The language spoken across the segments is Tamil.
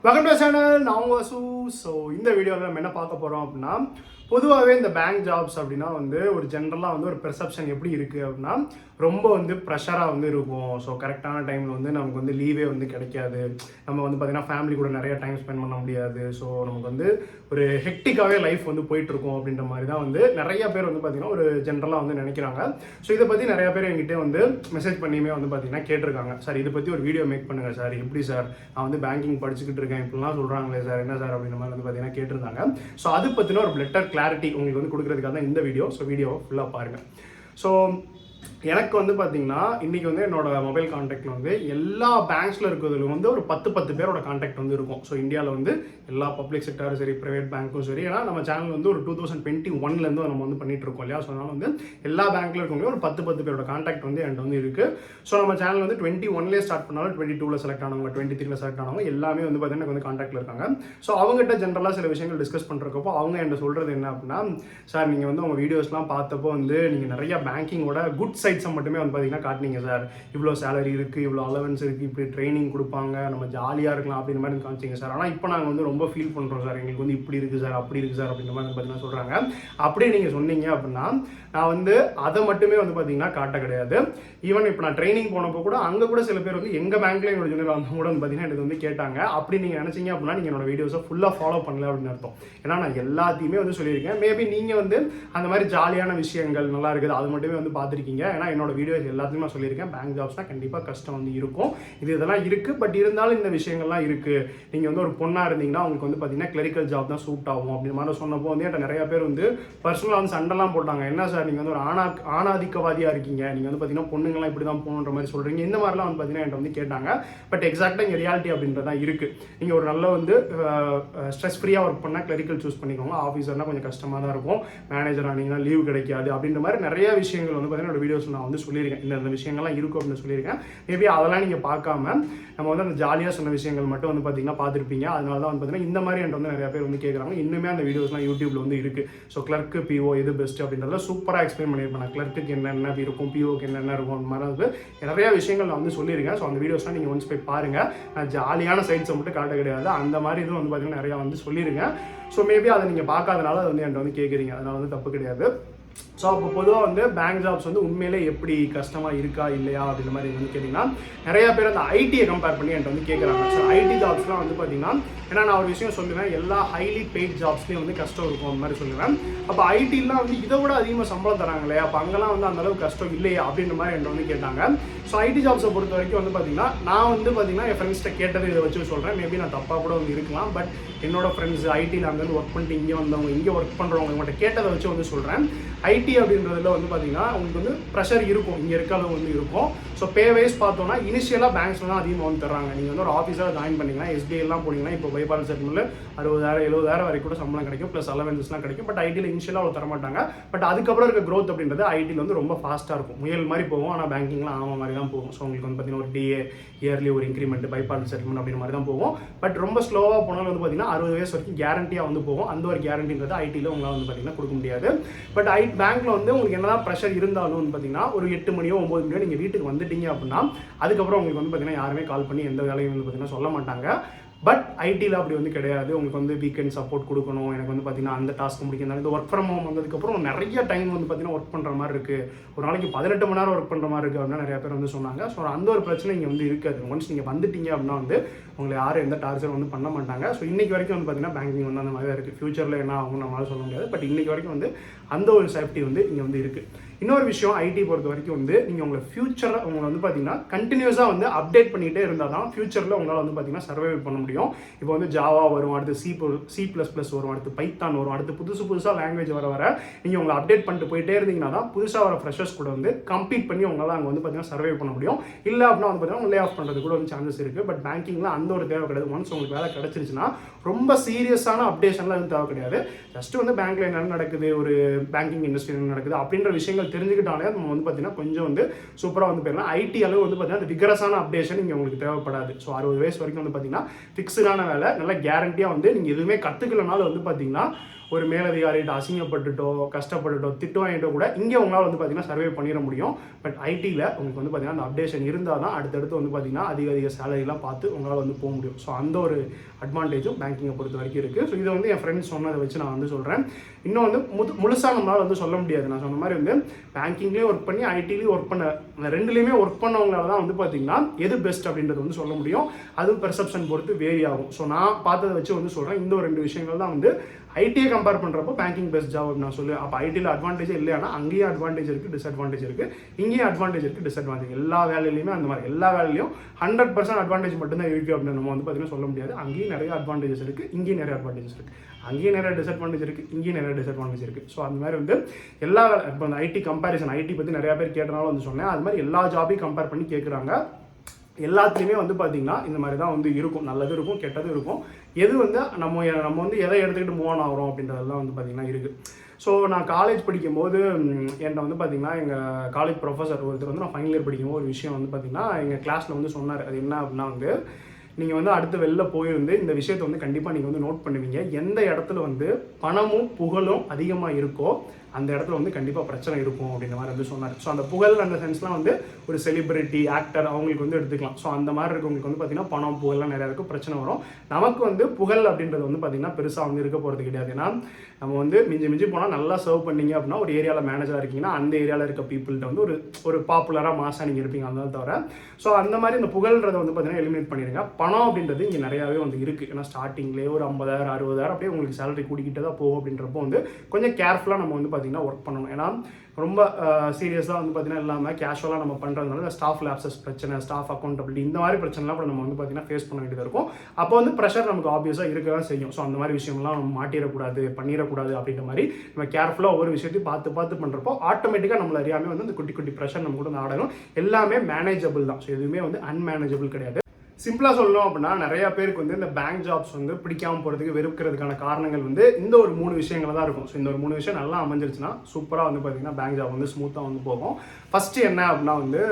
Welcome to channel. நான் உங்கள் வசு. ஸோ இந்த வீடியோவில் நம்ம என்ன பார்க்க போகிறோம் அப்படின்னா, பொதுவாகவே இந்த பேங்க் ஜாப்ஸ் அப்படின்னா ஒரு ஜென்ரலாக ஒரு பெர்செப்ஷன் எப்படி இருக்குது அப்படின்னா, ரொம்ப ப்ரெஷராக இருக்கும். ஸோ கரெக்டான டைமில் நமக்கு லீவே கிடைக்காது. நம்ம பார்த்தீங்கன்னா ஃபேமிலி கூட நிறைய டைம் ஸ்பெண்ட் பண்ண முடியாது. ஸோ நமக்கு ஒரு ஹெக்டிக்காகவே லைஃப் போயிட்டுருக்கும் அப்படின்ற மாதிரி தான் நிறைய பேர் பார்த்தீங்கன்னா ஒரு ஜென்ரலாக நினைக்கிறாங்க. ஸோ இதை பற்றி நிறைய பேர் என்கிட்ட மெசேஜ் பண்ணியுமே பார்த்தீங்கன்னா கேட்டிருக்காங்க. சார் இதை பற்றி ஒரு வீடியோ மேக் பண்ணுங்கள் சார், எப்படி சார் நான் பேங்கிங் படிச்சுக்கிட்டு இருக்கேன், இப்படிலாம் சொல்கிறாங்களே சார், என்ன சார் அப்படின்ற மாதிரி பார்த்தீங்கன்னா கேட்டிருந்தாங்க. ஸோ அது பற்றின ஒரு பெட்டர் கிளாரிட்டி உங்களுக்கு கொடுக்குறதுக்காக தான் இந்த வீடியோ. ஸோ வீடியோவை ஃபுல்லாக பாருங்கள். ஸோ எனக்கு பார்த்தீங்கன்னா இன்றைக்கி என்னோட மொபைல் கான்டாக்டில் எல்லா பேங்க்ஸில் இருக்கிறதுல ஒரு 10 பேரோட கான்டாக்ட் இருக்கும். ஸோ இந்தியாவில் எல்லா பப்ளிக் செக்டரும் சரி, ப்ரைவேட் பேங்க்கும் சரி, ஏன்னா நம்ம சேனல் ஒரு 2021 நம்ம பண்ணிட்டு இருக்கோம் இல்லையா. ஸோ அதனால் எல்லா பேங்க்கில் இருக்கவங்க ஒரு 10 பேரோட கான்டாக்ட் என்கிட்ட இருக்குது. ஸோ நம்ம சேனல் 21 ஸ்டார்ட் பண்ணாலும் 22 செலக்ட் ஆனவங்க, 23 செலக்ட் ஆனவங்க எல்லாமே பார்த்தீங்கன்னா எனக்கு கான்டாக்டில் இருக்காங்க. ஸோ அவங்ககிட்ட ஜென்ரலாக சில விஷயங்கள் டிஸ்கஸ் பண்ணுறப்போ அவங்க என்கிட்ட சொல்கிறது என்ன அப்படின்னா, சார் நீங்கள் உங்கள் வீடியோஸ்லாம் பார்த்தப்போ நீங்கள் நிறைய பேங்கிங்கோட குட் சைட்ஸை மட்டுமே பார்த்தீங்கன்னா காட்டினீங்க சார். இவ்வளோ சேலரி இருக்குது, இவ்வளோ அலவன்ஸ் இருக்குது, இப்படி ட்ரைனிங் கொடுப்பாங்க, நம்ம ஜாலியாக இருக்கலாம் அப்படின்ற மாதிரி காமிச்சிங்க சார். ஆனால் இப்போ நாங்கள் ரொம்ப ஃபீல் பண்ணுறோம் சார், எங்களுக்கு இப்படி இருக்குது சார், அப்படி இருக்குது சார் அப்படின்ற மாதிரி பார்த்தீங்கன்னா சொல்கிறாங்க. அப்படியே நீங்கள் சொன்னீங்க அப்படின்னா நான் அதை மட்டுமே பார்த்தீங்கன்னா காட்ட கிடையாது. ஈவன் இப்போ நான் ட்ரைனிங் போனப்போ கூட அங்கே கூட சில பேர் எங்கள் பேங்க்ல என்னோட ஜூனியர் அவங்க கூட பார்த்தீங்கன்னா எனக்கு கேட்டாங்க. அப்படி நீங்கள் நினச்சிங்க அப்படின்னா நீங்கள் என்னோட வீடியோஸை ஃபுல்லாக ஃபாலோ பண்ணல அப்படின்னு அர்த்தம். ஏன்னா நான் எல்லாத்தையுமே சொல்லியிருக்கேன். மேபி நீங்கள் அந்த மாதிரி ஜாலியான விஷயங்கள் நல்லா இருக்குது அது மட்டுமே பார்த்துருக்கீங்க. ஏன்னா என்னோட வீடியோஸ் எல்லாத்தையும் நான் சொல்லியிருக்கேன். பேங்க் ஜாப்ஸ்னால் கண்டிப்பாக கஷ்டம் இருக்கும், இதெல்லாம் இருக்குது. பட் இருந்தாலும் இந்த விஷயங்கள்லாம் இருக்குது. நீங்கள் ஒரு பொண்ணாக இருந்தீங்கன்னா உங்களுக்கு பார்த்தீங்கன்னா கிளரிக்கல் ஜாப் தான் சூட் ஆகும் அப்படின்ற மாதிரி சொன்னப்போ என்கிட்ட நிறைய பேர் பர்சனலாக சண்டைலாம் போட்டாங்க. என்ன சார் நீங்கள் ஒரு ஆணாதிக்கவாதியாக இருக்கீங்க, நீங்கள் பார்த்தீங்கன்னா பொண்ணுங்களாம் இப்படி தான் போகணுன்ற மாதிரி சொல்கிறீங்க, இந்த மாதிரிலாம் பார்த்தீங்கன்னா என்கிட்ட கேட்டாங்க. பட் எக்ஸாக்டாக இங்கே ரியாலிட்டி அப்படின்றதான் இருக்குது. நீங்கள் ஒரு நல்ல ஸ்ட்ரெஸ் ஃப்ரீயாக ஒர்க் பண்ணால் கிளரிக்கல் சூஸ் பண்ணிக்கோங்க. ஆஃபீஸர்னால் கொஞ்சம் கஷ்டமாக தான் இருக்கும், மேனேஜர் ஆனீங்கன்னா லீவ் கிடைக்காது அப்படின்ற மாதிரி நிறைய விஷயங்கள் பார்த்தீங்கன்னா வீடியோஸ் நான் சொல்லியிருக்கேன். இந்த விஷயங்கள்லாம் இருக்கும் அப்படின்னு சொல்லியிருக்கேன். மேபி அதெல்லாம் நீங்கள் பார்க்காம நம்ம அந்த ஜாலியாக சொன்ன விஷயங்கள் மட்டும் பார்த்தீங்கன்னா பார்த்துருப்பீங்க. அதனால தான் பார்த்தீங்கன்னா இந்த மாதிரி என்கிட்ட நிறைய பேர் கேட்குறாங்க. இன்னுமே அந்த வீடியோஸ்லாம் யூடியூப்ல இருக்குது. ஸோ கிளர்க்கு பிஓ எது பெஸ்ட் அப்படின்றத சூப்பராக எக்ஸ்பிளைன் பண்ணியிருப்பேன். கிளர்க்கு என்னென்ன இருக்கும், பிஓக்கு என்னென்ன இருக்கும், அந்த மாதிரி நிறைய விஷயங்கள் நான் சொல்லியிருக்கேன். ஸோ அந்த வீடியோஸ்லாம் நீங்கள் ஒன்ஸ் போய் பாருங்கள். நான் ஜாலியான சைட்ஸை மட்டும் காட்ட கிடையாது, அந்த மாதிரி இதுவும் பார்த்தீங்கன்னா நிறையா சொல்லியிருக்கேன். ஸோ மேபி அதை நீங்கள் பார்க்காதனால அது என்கிட்ட கேட்குறீங்க, அதனால தப்பு கிடையாது. ஸோ அப்போ பொதுவாக பேங்க் ஜாப்ஸ் உண்மையிலே எப்படி கஷ்டமாக இருக்கா இல்லையா அப்படின்ற மாதிரி கேட்டிங்கன்னா, நிறையா பேர் அந்த ஐடியை கம்பேர் பண்ணி என்கிட்ட கேட்குறாங்க. ஸோ ஐடி ஜாப்ஸ்லாம் பார்த்தீங்கன்னா, ஏன்னா நான் ஒரு விஷயம் சொல்லுவேன், எல்லா ஹைலி பெய்ட் ஜாப்ஸ்லேயும் கஷ்டம் இருக்கும் அந்த மாதிரி சொல்லுவேன். அப்போ ஐடிலாம் இதை விட அதிகமாக சம்பளம் தராங்களே, அப்போ அங்கெல்லாம் அந்தளவுக்கு கஷ்டம் இல்லையா அப்படின்ற மாதிரி என்கிட்ட கேட்டாங்க. ஸோ ஐடி ஜாப்ஸை பொறுத்த வரைக்கும் பார்த்தீங்கன்னா, நான் பார்த்தீங்கன்னா என் ஃப்ரெண்ட்ஸ்கிட்ட கேட்டது இதை வச்சு சொல்கிறேன். மேபி நான் தப்பாக கூட இருக்கலாம். பட் என்னோட ஃப்ரெண்ட்ஸ் ஐடியில் அங்கேருந்து ஒர்க் பண்ணிட்டு இங்கே வந்தவங்க, இங்கே ஒர்க் பண்ணுறவங்க இவங்கள்ட்ட கேட்டதை வச்சு சொல்கிறேன். ஐடி அப்படின்றதுல பார்த்தீங்கன்னா உங்களுக்கு ப்ரெஷர் இருக்கும், இங்கே இருக்க அளவு இருக்கும். ஸோ பே வைஸ் பார்த்தோன்னா இனிஷியலாக பேங்க்ஸில் தான் அதிகமாக தர்றாங்க. நீங்கள் ஒரு ஆஃபீஸாக ஜாயின் பண்ணிங்கன்னா, எஸ்பிஐலாம் போனீங்கன்னா இப்போ பைபால் செட்டில் 60,000 70,000 வரைக்கும் கூட சம்பளம் கிடைக்கும், ப்ளஸ் அலவன்ஸ்லாம் கிடைக்கும். பட் ஐடியில் இனிஷியலாக அவ்வளோ தரமாட்டாங்க. பட் அதுக்கப்புறம் இருக்க க்ரோத் அப்படின்றது ஐடியில் ரொம்ப ஃபாஸ்ட்டாக இருக்கும். முயல் மாதிரி போகும், ஆனால் பேங்கிங்லாம் ஆமாம் மாதிரி தான் போகும். ஸோ உங்களுக்கு பார்த்தீங்கன்னா ஒரு டிஏ இயர்லி ஒரு இன்க்ரிமெண்ட், பைபால் செட்டில்மெண்ட் அப்படின்ற மாதிரி தான் போகும். பட் ரொம்ப ஸ்லோவாக போனாலும் பார்த்தீங்கன்னா 60 வயசு வரைக்கும் கேரண்டியாக போகும். அந்த ஒரு கேரண்டின்றது ஐடியில் உங்களால் பார்த்தீங்கன்னா கொடுக்க முடியாது. பட் பேங்க்ல உங்களுக்கு என்னதான் ப்ரெஷர் இருந்தாலும் பார்த்தீங்கன்னா ஒரு 8 மணியோ 9 மணியோ நீங்கள் வீட்டுக்கு வந்துட்டீங்க அப்படின்னா அதுக்கப்புறம் உங்களுக்கு பார்த்தீங்கன்னா யாருமே கால் பண்ணி எந்த வேலையும் பார்த்தீங்கன்னா சொல்ல மாட்டாங்க. பட் ஐடியில் அப்படி கிடையாது. உங்களுக்கு வீக்கெண்ட் சப்போர்ட் கொடுக்கணும். எனக்கு பார்த்தீங்கன்னா அந்த டாஸ்க் முடிக்கணும். இந்த ஒர்க் ஃப்ரம் ஹோம் வந்ததுக்கப்புறம் நிறைய டைம் பார்த்தீங்கன்னா ஒர்க் பண்ணுற மாதிரி இருக்குது. ஒரு நாளைக்கு 18 மணி நேரம் ஒர்க் பண்ணுற மாதிரி இருக்குது அப்படின்னா நிறைய பேர் சொன்னாங்க. ஸோ அந்த ஒரு பிரச்சனை இங்கே இருக்காது. ஒன்ஸ் நீங்கள் வந்துட்டீங்க அப்படின்னா உங்களை யாரும் எந்த டார்ச்சரும் பண்ண மாட்டாங்க. ஸோ இன்றைக்கி வரைக்கும் பார்த்தீங்கன்னா பேங்கிங் அந்த மாதிரி தான் இருக்குது. ஃபியூச்சரில் என்ன ஆகும் நம்மளால சொல்ல முடியாது. பட் இன்றைக்கி வரைக்கும் அந்த ஒரு சேஃப்டி இங்கே இருக்குது. இன்னொரு விஷயம், ஐடி பொறுத்த வரைக்கும் நீங்கள் உங்களை ஃபியூச்சரை உங்களை பார்த்தீங்கன்னா கண்டினியூஸாக அப்டேட் பண்ணிகிட்டே இருந்தால் தான் ஃபியூச்சரில் உங்களால் பார்த்தீங்கன்னா சர்வைவ் பண்ண முடியும். இப்போ ஜாவா வரும், அடுத்து C++ வரும், அடுத்து பைத்தான் வரும், அடுத்து புதுசாக லாங்குவேஜ் வர நீங்கள் உங்களை அப்டேட் பண்ணிட்டு போயிட்டே இருந்தீங்கன்னா தான் புதுசாக வர ஃப்ரெஷர்ஸ் கூட கம்ப்ளீட் பண்ணி உங்களால் அங்கே பார்த்தீங்கன்னா சர்வைவ் பண்ண முடியும். இல்லை அப்படின்னா பார்த்தீங்கன்னா லே ஆஃப் பண்ணுறது கூட சான்சஸ் இருக்குது. பட் பேங்கிங்கில் அந்த ஒரு தேவை கிடையாது. ஒன்ஸ் உங்களுக்கு வேலை கிடச்சிருச்சுன்னா ரொம்ப சீரியஸான அப்டேஷன்லாம் தேவை கிடையாது. ஜஸ்ட் பேங்க்கில் என்ன நடக்குது, ஒரு பேங்கிங் இண்டஸ்ட்ரி என்ன நடக்குது அப்படின்ற விஷயங்கள் விஷயங்கள் தெரிஞ்சுக்கிட்டாலே நம்ம வந்து பார்த்தீங்கன்னா கொஞ்சம் வந்து சூப்பராக வந்து போயிடலாம். ஐடி அளவு வந்து பார்த்தீங்கன்னா அந்த விகரஸான அப்டேஷன் இங்கே உங்களுக்கு தேவைப்படாது. ஸோ 60 வயசு வரைக்கும் வந்து பார்த்தீங்கன்னா ஃபிக்ஸ்டான வேலை, நல்லா கேரண்டியாக வந்து நீங்கள் எதுவுமே கற்றுக்கலனாலும் வந்து பார்த்தீங்கன்னா ஒரு மேலதிகாரிகிட்ட அசிங்கப்பட்டுட்டோ கஷ்டப்பட்டுட்டோ திட்டு வாங்கிட்டோ கூட இங்கே உங்களால் வந்து பார்த்தீங்கன்னா சர்வே பண்ணிட முடியும். பட் ஐடியில் உங்களுக்கு வந்து பார்த்தீங்கன்னா அந்த அப்டேஷன் இருந்தால் தான் அடுத்தடுத்து வந்து பார்த்தீங்கன்னா அதிக சேலரிலாம் பார்த்து உங்களால் வந்து போக முடியும். ஸோ அந்த ஒரு அட்வான்டேஜும் பேங்கிங்கை பொறுத்த வரைக்கும் இருக்குது. ஸோ இதை வந்து என் ஃப்ரெண்ட்ஸ் சொன்னதை வச்சு நான் வந்து சொல்கிறேன். இன்னும் வந்து முழுசாக நம்மளால் வந்து சொல்ல முடியாது. நான் சொன்ன மாதிரி வந்து பேங்கிங்லேயும் ஒர்க் பண்ணி ஐடிலையும் ஒர்க் பண்ண ரெண்டுலேயுமே ஒர்க் பண்ணவங்களால தான் வந்து பார்த்தீங்கன்னா எது பெஸ்ட் அப்படின்றது வந்து சொல்ல முடியும். அதுவும் பெர்செப்ஷன் பொறுத்து வேரி ஆகும். ஸோ நான் பார்த்ததை வச்சு வந்து சொல்கிறேன். இந்த ஒரு 2 விஷயங்கள் தான் வந்து ஐடியை கம்பேர் பண்ணுறப்போ பேங்கிங் பெஸ்ட் ஜாப் அப்படின்னு நான் சொல்லுவேன். அப்போ ஐடியில் அட்வான்டேஜ் இல்லையானா அங்கேயும் அட்வான்டேஜ் இருக்குது, டிஸ்அட்வான்டேஜ் இருக்குது. இங்கேயும் அட்வான்டேஜ் இருக்குது, டிஸ்அட்வான்டேஜ். எல்லா வேலையிலையுமே அந்த மாதிரி எல்லா வேலையிலையும் 100% அட்வான்டேஜ் மட்டும்தான் இருக்குது அப்படின்னு நம்ம வந்து பார்த்தீங்கன்னா சொல்ல முடியாது. அங்கேயும் நிறைய அட்வான்டேஜஸ் இருக்குது, இங்கேயும் நிறைய அட்வான்டேஜஸ் இருக்குது. அங்கேயும் நிறைய டிஸ்அட்வான்டேஜ் இருக்குது, இங்கேயும் நிறைய டிஸ்அட்வான்டேஜ் இருக்குது. ஸோ அந்த மாதிரி வந்து எல்லா இப்போ அந்த ஐடி கம்பேரிசன், ஐடி பற்றி நிறையா பேர் கேட்டனாலும் வந்து சொன்னேன். அது மாதிரி எல்லா ஜாபையும் கம்பேர் பண்ணி கேட்குறாங்க. எல்லாத்துலேயுமே வந்து பார்த்திங்கன்னா இந்த மாதிரி தான் வந்து இருக்கும். நல்லது இருக்கும், கெட்டதும் இருக்கும். எது வந்து நம்ம வந்து எதை எடுத்துக்கிட்டு மூவ் ஆன் ஆகிறோம் அப்படின்றதெல்லாம் வந்து பார்த்திங்கன்னா இருக்குது. ஸோ நான் காலேஜ் படிக்கும்போது என்கிட்ட வந்து பார்த்திங்கன்னா எங்கள் காலேஜ் ப்ரொஃபஸர் ஒருத்தர் வந்து நான் ஃபைனல் இயர் படிக்கும்போது ஒரு விஷயம் வந்து பார்த்திங்கன்னா எங்கள் கிளாஸில் வந்து சொன்னார். அது என்ன அப்படின்னா வந்து நீங்கள் வந்து அடுத்து வெளில போயிருந்து இந்த விஷயத்தை வந்து கண்டிப்பாக நீங்கள் வந்து நோட் பண்ணுவீங்க. எந்த இடத்துல வந்து பணமும் புகழும் அதிகமாக இருக்கோ அந்த இடத்துல வந்து கண்டிப்பாக பிரச்சனை இருக்கும் அப்படின்ற மாதிரி வந்து சொன்னார். ஸோ அந்த புகழ் அந்த சென்ஸ்லாம் வந்து ஒரு செலிபிரிட்டி ஆக்டர் அவங்களுக்கு வந்து எடுத்துக்கலாம். ஸோ அந்த மாதிரி இருக்கவங்களுக்கு வந்து பார்த்திங்கன்னா பணம் புகழ்லாம் நிறையா இருக்கும், பிரச்சனை வரும். நமக்கு வந்து புகழ் அப்படின்றது வந்து பார்த்திங்கன்னா பெருசாக வந்து இருக்க போகிறது கிடையாது. ஏன்னா நம்ம வந்து மிஞ்சி போனால் நல்லா சர்வ் பண்ணீங்க அப்படின்னா ஒரு ஏரியாவில் மேனேஜராக இருக்கீங்கன்னா அந்த ஏரியாவில் இருக்க பீப்புள்கிட்ட வந்து ஒரு பாப்புலராக மாசாக நீங்கள் இருப்பீங்க, அந்த தவிர. ஸோ அந்த மாதிரி இந்த புகழ்ன்றதை வந்து பார்த்திங்கன்னா எலிமினேட் பண்ணிடுங்க. பணம் அப்படின்றது இங்கே நிறையாவே வந்து இருக்குது. ஏன்னா ஸ்டார்டிங்லேயே ஒரு 50,000 60,000 அப்படியே உங்களுக்கு சேலரி கூட்டிக்கிட்டே தான் போகும். அப்படின்றப்போ வந்து கொஞ்சம் கேர்ஃபுல்லாக நம்ம வந்து பார்த்திங்கன்னா ஒர்க் பண்ணணும். ஏன்னா ரொம்ப சீரியஸாக வந்து பார்த்தீங்கன்னா இல்லாமல் கேஷுவலாக நம்ம பண்ணுறதுனால ஸ்டாஃப் லேப்சஸ் பிரச்சனை, ஸ்டாஃப் அக்கௌண்டபிலிட்டி இந்த மாதிரி பிரச்சனைலாம் கூட நம்ம வந்து பார்த்தீங்கன்னா ஃபேஸ் பண்ண வேண்டியது இருக்கும். அப்போ வந்து ப்ரெஷர் நமக்கு ஆப்வியஸாக இருக்க தான் செய்யும். ஸோ அந்த மாதிரி விஷயம்லாம் நம்ம மாட்டிடக்கூடாது, பண்ணிடக்கூடாது அப்படின்ற மாதிரி நம்ம கேர்ஃபுல்லாக ஒவ்வொரு விஷயத்தையும் பார்த்து பண்ணுறப்போ ஆட்டோமேட்டிக்காக நம்மள அறியாமல் வந்து அந்த குட்டி ப்ரெஷர் நம்ம கூட ஆடணும். எல்லாமே மேனேஜபிள் தான். ஸோ எதுவுமே வந்து அன்மேனேஜபிள் கிடையாது. சிம்பிளாக சொல்லணும் அப்படின்னா நிறைய பேருக்கு வந்து இந்த பேங்க் ஜாப்ஸ் வந்து பிடிக்காமல் போகிறதுக்கு வெறுக்கிறதுக்கான காரணங்கள் வந்து இந்த ஒரு 3 விஷயங்கள் தான் இருக்கும். ஸோ இந்த ஒரு 3 விஷயம் நல்லா அமைஞ்சிருச்சுன்னா சூப்பராக வந்து பார்த்தீங்கன்னா பேங்க் ஜாப் வந்து ஸ்மூத்தாக வந்து போகும். ஃபஸ்ட்டு என்ன அப்படின்னா வந்து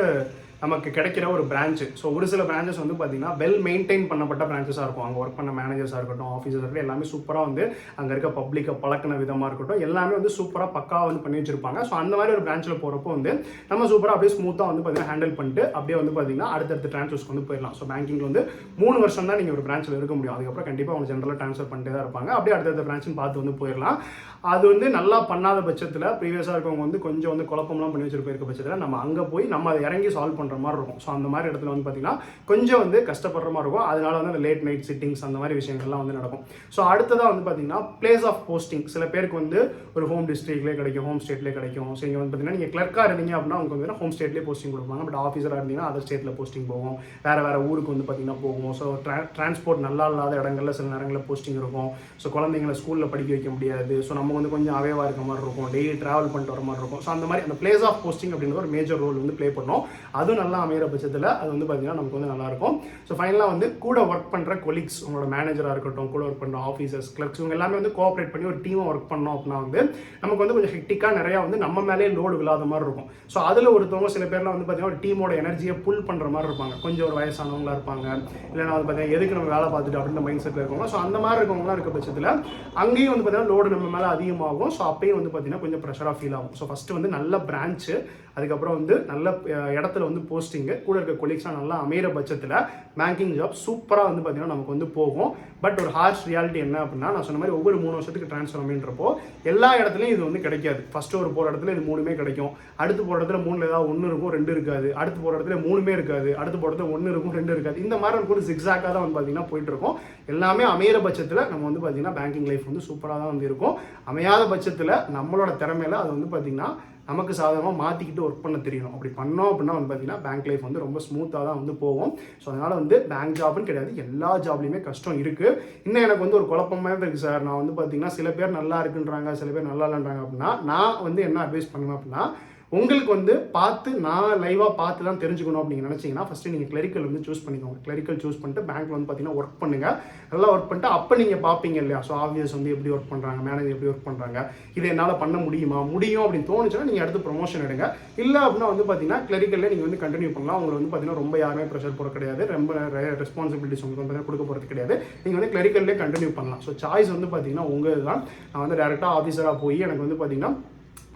நமக்கு கிடைக்கிற ஒரு பிரான்ச்சு. ஸோ ஒரு சில பிரான்ச்சஸ் வந்து பார்த்தீங்கன்னா வெல் மெயின்டைன் பண்ணப்பட்ட பிரான்ச்சஸாக இருக்கும். அங்கே ஒர்க் பண்ண மேனேஜர்ஸாக இருக்கட்டும், ஆஃபீஸர்ஸாக இருக்கட்டும், எல்லாமே சூப்பராக வந்து அங்கே இருக்க பப்ளிக்கை பழக்கின விதமாக இருக்கட்டும், எல்லாமே வந்து சூப்பராக பக்காவாக வந்து பண்ணி வச்சிருப்பாங்க. ஸோ அந்த மாதிரி ஒரு பிரான்ச்சில் போகிறப்போ வந்து நம்ம சூப்பராக அப்படியே ஸ்மூத்தாக வந்து பார்த்தீங்கன்னா ஹேண்டில் பண்ணிட்டு அப்படியே வந்து பார்த்தீங்கன்னா அடுத்தடுத்த ட்ரான்ஸ்ஃபர்ஸ்க்கு வந்து போயிடலாம். ஸோ பேங்கிங்கில் வந்து 3 வருஷம் தான் நீங்கள் ஒரு பிரான்ச்சில் இருக்க முடியும். அதுக்கப்புறம் கண்டிப்பாக அவங்க ஜென்ரலாக ட்ரான்ஸ்ஃபர் பண்ணிட்டே தான் இருப்பாங்க. அப்படியே அடுத்தடுத்த பிரான்ச்சுன்னு பார்த்து வந்து போயிடலாம். அது வந்து நல்லா பண்ணாத பட்சத்தில் ப்ரீவியஸாக இருக்கவங்க வந்து கொஞ்சம் வந்து குழப்பம்லாம் பண்ணி வச்சிருக்க இருக்க பட்சத்தில் நம்ம அங்கே போய் நம்ம அதை இறங்கி சால்வ் பண்ணுற மாதிரி இருக்கும். ஸோ அந்த மாதிரி இடத்துல வந்து பார்த்தீங்கன்னா கொஞ்சம் வந்து கஷ்டப்படுற மாதிரி இருக்கும். அதனால வந்து அந்த லேட் நைட் சிட்டிங்ஸ் அந்த மாதிரி விஷயங்கள்லாம் வந்து நடக்கும். ஸோ அடுத்ததாக வந்து பார்த்தீங்கன்னா பிளேஸ் ஆஃப் போஸ்டிங். சில பேருக்கு வந்து ஒரு ஹோம் டிஸ்ட்ரிக்ட்லேயே கிடைக்கும், ஹோம் ஸ்டேட்லேயே கிடைக்கும். ஸோ இங்கே வந்து பார்த்தீங்கன்னா நீங்கள் கிளர்க்காக இருந்தீங்க அப்படின்னா உங்களுக்கு வந்து ஹோம் ஸ்டேட்லேயே போஸ்டிங் கொடுப்பாங்க. பட் ஆஃபீஸராக இருந்தீங்கன்னா அதர் ஸ்டேட்டில் போஸ்டிங் போகும், வேறு ஊருக்கு வந்து பார்த்தீங்கன்னா போகும். ஸோ டிரான்ஸ்போர்ட் நல்லா இல்லாத இடங்களில் சில நேரங்களில் போஸ்டிங் இருக்கும். ஸோ குழந்தைங்களை ஸ்கூலில் படிக்க வைக்க முடியாது. ஸோ நம்ம வந்து கொஞ்சம் அவேவாக இருக்க மாதிரி இருக்கும், டெய்லி ட்ராவல் பண்ணிட்டு வர மாதிரி இருக்கும். ஸோ அந்த மாதிரி அந்த பிளேஸ் ஆஃப் போஸ்டிங் அப்படின்ற ஒரு மேஜர் ரோல் வந்து ப்ளே பண்ணோம். அதுவும் நல்லா அமைகிற பட்சத்தில் அது வந்து பார்த்தீங்கன்னா நமக்கு வந்து நல்லாயிருக்கும். ஸோ ஃபைனலாக வந்து கூட ஒர்க் பண்ணுற கொலீக்ஸ், உங்களோட மேனேஜராக இருக்கட்டும், கூட ஒர்க் பண்ணுற ஆஃபீஸர்ஸ், கிளர்க்ஸ், இவங்க எல்லாமே வந்து கோஆப்ரேட் பண்ணி ஒரு டீமாக ஒர்க் பண்ணோம் அப்படின்னா வந்து நமக்கு வந்து கொஞ்சம் ஹெக்டிக்காக நிறையா வந்து நம்ம மேலே லோடு விழாத மாதிரி இருக்கும். ஸோ அதில் ஒருத்தவங்க சில பேர்லாம் வந்து பார்த்தீங்கன்னா ஒரு டீமோட எனர்ஜியை புல் பண்ணுற மாதிரி இருப்பாங்க. கொஞ்சம் ஒரு வயசானவங்களாக இருப்பாங்க, இல்லைனா வந்து பார்த்தீங்கன்னா எதுக்கு நம்ம வேலை பார்த்துட்டு அப்படின்ற மைண்ட் செட்டில் இருக்கவங்க. ஸோ அந்த மாதிரி இருக்கவங்களாம் இருக்க பட்சத்தில் அங்கேயும் வந்து பார்த்தீங்கன்னா லோடு நம்ம மேலே அதிகமாகும். ஸோ அப்பயும் வந்து பார்த்தீங்கன்னா கொஞ்சம் ப்ரெஷராக ஃபீல் ஆகும். ஸோ ஃபஸ்ட்டு வந்து நல்ல பிரான்ச்சு, அதுக்கப்புறம் வந்து நல்ல இடத்துல வந்து போஸ்டிங்கு, கூட இருக்க கொலீக்ஸ்லாம் நல்லா அமைகிற பட்சத்தில் பேங்கிங் ஜாப் சூப்பராக வந்து பார்த்தீங்கன்னா நமக்கு வந்து போகும். பட் ஒரு ஹார்ஷ் ரியாலிட்டி என்ன அப்படின்னா, நான் சொன்ன மாதிரி ஒவ்வொரு 3 வருஷத்துக்கு ட்ரான்ஸ்ஃபர் அப்படின்றப்போ எல்லா இடத்துலையும் இது வந்து கிடைக்காது. ஃபஸ்ட்டு ஒரு போகிற இடத்துல இது 3மே கிடைக்கும், அடுத்து போகிற இடத்துல 3ல் ஏதாவது 1 இருக்கும், 2 இருக்காது, அடுத்து போகிற இடத்துல 3மே இருக்காது, அடுத்து போகிற இடத்துல 1 இருக்கும், 2 இருக்காது. இந்த மாதிரி நமக்கு ஒரு ஜிக்ஸாக்காக தான் வந்து பார்த்தீங்கன்னா போயிட்டு இருக்கும். எல்லாமே அமைகிற பட்சத்தில் நம்ம வந்து பார்த்தீங்கன்னா பேங்கிங் லைஃப் வந்து சூப்பராக தான் வந்து இருக்கும். அமையாத பட்சத்தில் நம்மளோட திறமையில அது வந்து பார்த்தீங்கன்னா நமக்கு சாதகமாக மாற்றிக்கிட்டு ஒர்க் பண்ண தெரியணும். அப்படி பண்ணோம் அப்படின்னா வந்து பார்த்தீங்கன்னா பேங்க் லைஃப் வந்து ரொம்ப ஸ்மூத்தாக தான் வந்து போகும். ஸோ அதனால் வந்து பேங்க் ஜாப்னு கிடையாது, எல்லா ஜாப்லையுமே கஷ்டம் இருக்குது. இன்னும் எனக்கு வந்து ஒரு குழப்பமாக இருக்குது சார். நான் வந்து பார்த்தீங்கன்னா சில பேர் நல்லா இருக்குன்றாங்க, சில பேர் நல்லா இல்லைன்றாங்க அப்படின்னா நான் வந்து என்ன அட்வைஸ் பண்ணுவேன் அப்படின்னா, உங்களுக்கு வந்து பார்த்து நான் லைவாக பார்த்து தான் தெரிஞ்சுக்கணும் அப்படின்னு நினச்சிங்கன்னா ஃபஸ்ட்டு நீங்கள் கிளரிக்கல் வந்து சூஸ் பண்ணிக்கோங்க. கிளரிக்கல் சூஸ் பண்ணிட்டு பேங்க்கில் வந்து பார்த்தீங்கன்னா ஒர்க் பண்ணுங்கள். நல்லா ஒர்க் பண்ணிட்டு அப்போ நீங்கள் பார்ப்பீங்க இல்லையா, ஸோ ஆஃபீஸர்ஸ் வந்து எப்படி ஒர்க் பண்ணுறாங்க, மேனேஜர் எப்படி ஒர்க் பண்ணுறாங்க, இது என்னால் பண்ண முடியும் அப்படின்னு தோணுச்சுன்னா நீங்கள் அடுத்து ப்ரொமோஷன் எடுங்க. இல்லை அப்படின்னா வந்து பார்த்தீங்கன்னா கிளரிக்கல்ல நீங்கள் வந்து கண்டினியூ பண்ணலாம். உங்களுக்கு வந்து பார்த்தீங்கன்னா ரொம்ப யாருமே ப்ரெஷர் போட கிடையாது, ரொம்ப ரெஸ்பான்சிபிலிட்டிஸ் உங்களுக்கு வந்து கொடுக்க போகிறது கிடையாது. நீங்கள் வந்து கிளரிக்கல்லே கண்டினியூ பண்ணலாம். ஸோ சாய்ஸ் வந்து பார்த்தீங்கன்னா உங்கள் தான். நான் வந்து டேரெக்டாக ஆஃபீஸராக போய் எனக்கு வந்து பார்த்தீங்கன்னா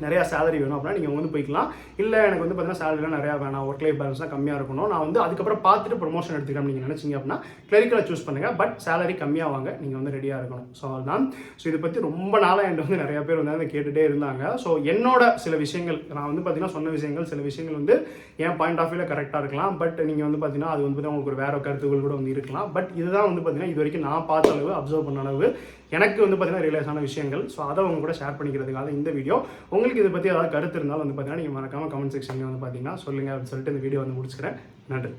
நிறையா சேலரி வேணும் அப்படின்னா நீங்கள் வந்து போய்க்கலாம். இல்லை எனக்கு வந்து பார்த்தீங்கன்னா சேலரிலாம் நிறையா வேணாம், ஒர்க் லைஃப் பேலன்ஸ்லாம் கம்மியாக இருக்கணும், நான் வந்து அதுக்கப்புறம் பார்த்துட்டு ப்ரொமோஷன் எடுத்துக்கிறேன் நீங்கள் நினச்சிங்க அப்படின்னா கிளரிக்கலை சூஸ் பண்ணுங்கள். பட் சேலரி கம்மியாக வாங்க, நீங்கள் வந்து ரெடியாக இருக்கணும். ஸோ அதுதான். ஸோ இதை பற்றி ரொம்ப நாளாக என்கிட்ட வந்து நிறையா பேர் வந்து அதை கேட்டுகிட்டே இருந்தாங்க. ஸோ என்னோட சில விஷயங்கள் நான் வந்து பார்த்தீங்கன்னா சொன்ன விஷயங்கள், சில விஷயங்கள் வந்து என் பாயிண்ட் ஆஃப் வியூவில் கரெக்டாக இருக்கலாம். பட் நீங்கள் வந்து பார்த்தீங்கன்னா அது வந்து உங்களுக்கு ஒரு வேறு கருத்துக்கள் கூட வந்து இருக்கலாம். பட் இதுதான் வந்து பார்த்தீங்கன்னா இது வரைக்கும் நான் பார்த்த அளவு, அப்சர்வ் பண்ண அளவு எனக்கு வந்து பார்த்தீங்கன்னா ரியலைஸ் ஆன விஷயங்கள். ஸோ அதை அவங்க கூட ஷேர் பண்ணிக்கிறதுக்காக இந்த வீடியோ. உங்களுக்கு இதை பற்றி ஏதாவது கருத்து இருந்தாலும் வந்து பார்த்தீங்கன்னா நீங்கள் மறக்காமல் கமெண்ட் செக்ஷனில் வந்து பார்த்தீங்கன்னா சொல்லுங்கள் அப்படின்னு சொல்லிட்டு இந்த வீடியோ வந்து முடிச்சுக்கிறேன். நன்றி.